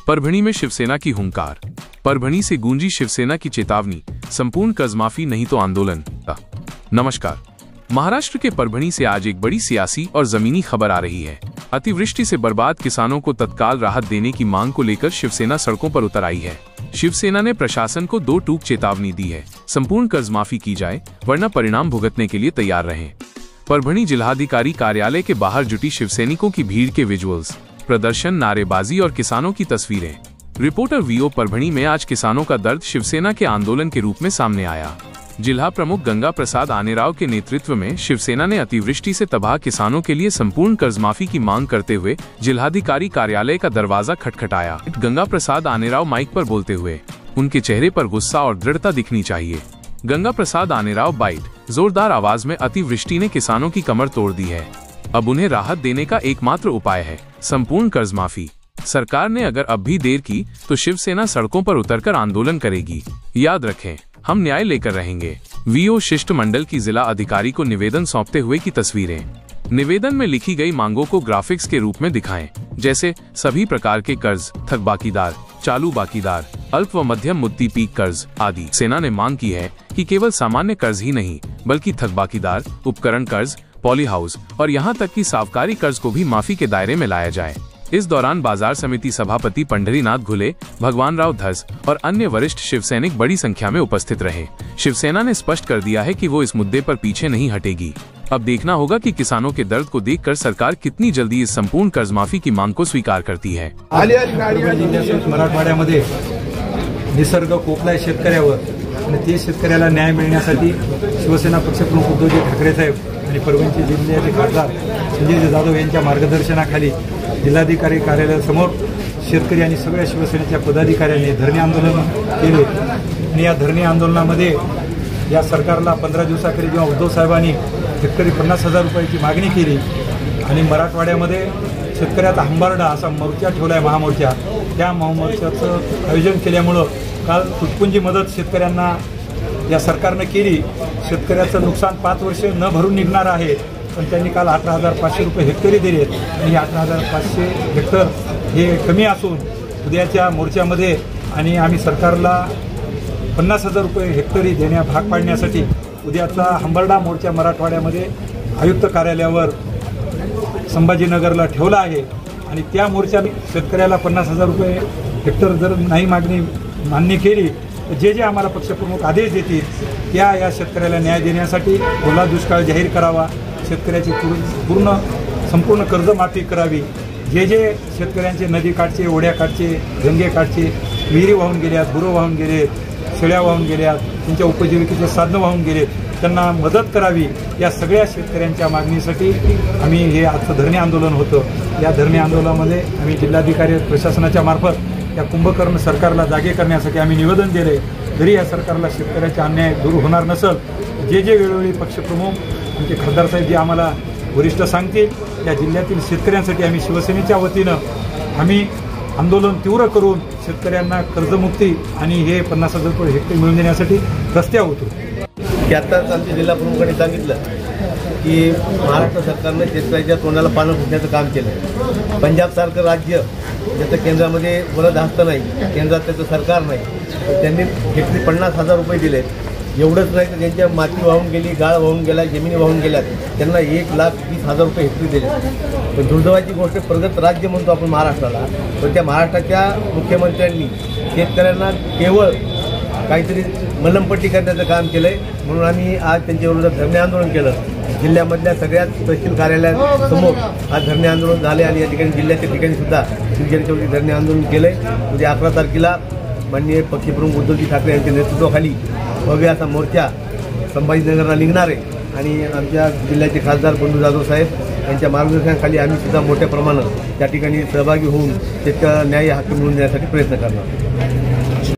परभणी में शिवसेना की हुंकार। परभणी से गूंजी शिवसेना की चेतावनी, संपूर्ण कर्जमाफी नहीं तो आंदोलन। नमस्कार। महाराष्ट्र के परभणी से आज एक बड़ी सियासी और जमीनी खबर आ रही है। अतिवृष्टि से बर्बाद किसानों को तत्काल राहत देने की मांग को लेकर शिवसेना सड़कों पर उतर आई है। शिवसेना ने प्रशासन को दो टूक चेतावनी दी है, संपूर्ण कर्जमाफी की जाए वरना परिणाम भुगतने के लिए तैयार रहें। परभणी जिलाधिकारी कार्यालय के बाहर जुटी शिवसैनिकों की भीड़ के विजुअल्स, प्रदर्शन, नारेबाजी और किसानों की तस्वीरें। रिपोर्टर वीओ परभणी में आज किसानों का दर्द शिवसेना के आंदोलन के रूप में सामने आया। जिला प्रमुख गंगा प्रसाद आनेराव के नेतृत्व में शिवसेना ने अतिवृष्टि से तबाह किसानों के लिए संपूर्ण कर्जमाफी की मांग करते हुए जिलाधिकारी कार्यालय का दरवाजा खटखटाया। गंगा प्रसाद आनेराव माइक पर बोलते हुए, उनके चेहरे पर गुस्सा और दृढ़ता दिखनी चाहिए। गंगा प्रसाद आनेराव बाइट, जोरदार आवाज में, अतिवृष्टि ने किसानों की कमर तोड़ दी है। अब उन्हें राहत देने का एकमात्र उपाय है संपूर्ण कर्जमाफी। सरकार ने अगर अब भी देर की तो शिवसेना सड़कों पर उतरकर आंदोलन करेगी। याद रखें, हम न्याय लेकर रहेंगे। वीओ शिष्टमंडल की जिला अधिकारी को निवेदन सौंपते हुए की तस्वीरें। निवेदन में लिखी गई मांगों को ग्राफिक्स के रूप में दिखाएं, जैसे सभी प्रकार के कर्ज, थकबाकीदार, चालू बाकीदार, अल्प व मध्यम मुद्दती पीक कर्ज आदि। सेना ने मांग की है कि केवल सामान्य कर्ज ही नहीं बल्कि थकबाकीदार, उपकरण कर्ज, पॉली हाउस और यहाँ तक कि सावकारी कर्ज को भी माफी के दायरे में लाया जाए। इस दौरान बाजार समिति सभापति पंढरीनाथ घुले, भगवान राव धस और अन्य वरिष्ठ शिवसैनिक बड़ी संख्या में उपस्थित रहे। शिवसेना ने स्पष्ट कर दिया है कि वो इस मुद्दे पर पीछे नहीं हटेगी। अब देखना होगा कि किसानों के दर्द को देखकर सरकार कितनी जल्दी इस संपूर्ण कर्जमाफी की मांग को स्वीकार करती है। मराठवाड्यामध्ये निसर्ग कोकलाय शेतकऱ्यावर आणि ते शेतकऱ्याला न्याय मिळण्यासाठी शिवसेना पक्षप्रमुख उद्धवजी ठाकरे साहेब आणि परभणीचे जिल्ह्याचे खासदार संजय जाधव यांच्या मार्गदर्शनाखाली जिल्हाधिकारी कार्यालयासमोर शेतकरी आणि सगळ्या शिवसेनेच्या पदाधिकाऱ्यांनी धरणे आंदोलन केले आणि या धरणे आंदोलनामध्ये या सरकारला 15 दिवसाखेरी जेव्हा उद्धव साहेबांनी हेक्टरी 50,000 रुपयाची मागणी केली आणि मराठवाड्यामध्ये शेतकऱ्याचा हंबरडा असा मोर्चा ठेवलाय, महामोर्चा, त्या महामोर्चाचं आयोजन केल्यामुळं काल तुटपुंजी मदत शेतकऱ्यांना या सरकारनं केली। शेतकऱ्याचं नुकसान 5 वर्ष न भरून निघणार आहे, पण त्यांनी काल 18,500 रुपये हेक्टरी दिलेत आणि 18,500 हेक्टर हे कमी असून उद्याच्या मोर्चामध्ये आणि आम्ही सरकारला 50,000 रुपये हेक्टरी देण्या भाग पाडण्यासाठी उद्याचा हंबरडा मोर्चा मराठवाड्यामध्ये आयुक्त कार्यालयावर संभाजीनगरला ठेवला आहे आणि त्या मोर्चाने शेतकऱ्याला 50,000 रुपये हेक्टर जर नाही मागणी मान्य केली तर जे आम्हाला पक्षप्रमुख आदेश देतील या शेतकऱ्याला न्याय देण्यासाठी ओला दुष्काळ जाहीर करावा, शेतकऱ्याची संपूर्ण कर्जमाफी करावी। जे शेतकऱ्यांचे नदीकाठचे, ओढ्याकाठचे, गंगेकाठचे विहिरी वाहून गेल्यात, गुरं वाहून गेलेत, शेळ्या वाहून गेल्यात, त्यांच्या उपजीविकेचे साधनं वाहून गेलेत, त्यांना मदत करावी। या सगळ्या शेतकऱ्यांच्या मागणीसाठी आम्ही हे आजचं धरणे आंदोलन होतं। या धरणे आंदोलनामध्ये आम्ही जिल्हाधिकारी प्रशासनाच्या मार्फत या कुंभकर्ण सरकारला जागे करण्यासाठी आम्ही निवेदन दिले। जरी या सरकारला शेतकऱ्याचा अन्याय दूर होणार नसेल, जे वेळोवेळी पक्षप्रमुख आमचे खासदार साहेब जे आम्हाला वरिष्ठ सांगतील, या जिल्ह्यातील शेतकऱ्यांसाठी आम्ही शिवसेनेच्या वतीनं आम्ही आंदोलन तीव्र करून शेतकऱ्यांना कर्जमुक्ती आणि हे 50,000 रुपये हेक्टर मिळवून देण्यासाठी रस्त्यावर उतरू। आत्ताच आमच्या जिल्हा प्रमुखांनी सांगितलं की महाराष्ट्र सरकारने शेतकऱ्याच्या तोंडाला पानं फुटण्याचं काम केलं। पंजाबसारखं राज्य ज्याचं केंद्रामध्ये वरद हस्त नाही, केंद्रात त्याचं सरकार नाही, त्यांनी हेक्टरी 50,000 रुपये दिले। एवढंच नाही तर ज्यांच्या माती वाहून गेली, गाळ वाहून गेला, जमिनी वाहून गेल्यात, त्यांना 1,20,000 रुपये हेक्टरी दिले। पण दुर्दैवाची गोष्ट, प्रगत राज्य म्हणतो आपण महाराष्ट्राला, पण त्या महाराष्ट्राच्या मुख्यमंत्र्यांनी शेतकऱ्यांना केवळ काहीतरी मलमपट्टी करण्याचं काम केलंय। म्हणून आम्ही आज त्यांच्या विरोधात धरणे आंदोलन केलं। जिल्ह्यामधल्या सगळ्याच तहसील कार्यालयासमोर आज धरणे आंदोलन झाले आणि या ठिकाणी जिल्ह्याच्या ठिकाणी सुद्धा शिवसेनेच्या वतीने धरणे आंदोलन केलंय। उद्या 11 तारखेला माननीय पक्षप्रमुख उद्धवजी ठाकरे यांच्या नेतृत्वाखाली भव्य असा मोर्चा संभाजीनगरला निघणार आहे आणि आमच्या जिल्ह्याचे खासदार बंधू जाधव साहेब यांच्या मार्गदर्शनाखाली आम्ही सुद्धा मोठ्या प्रमाणात त्या ठिकाणी सहभागी होऊन शेतकऱ्यांना न्याय हक्क मिळवून देण्यासाठी प्रयत्न करणार।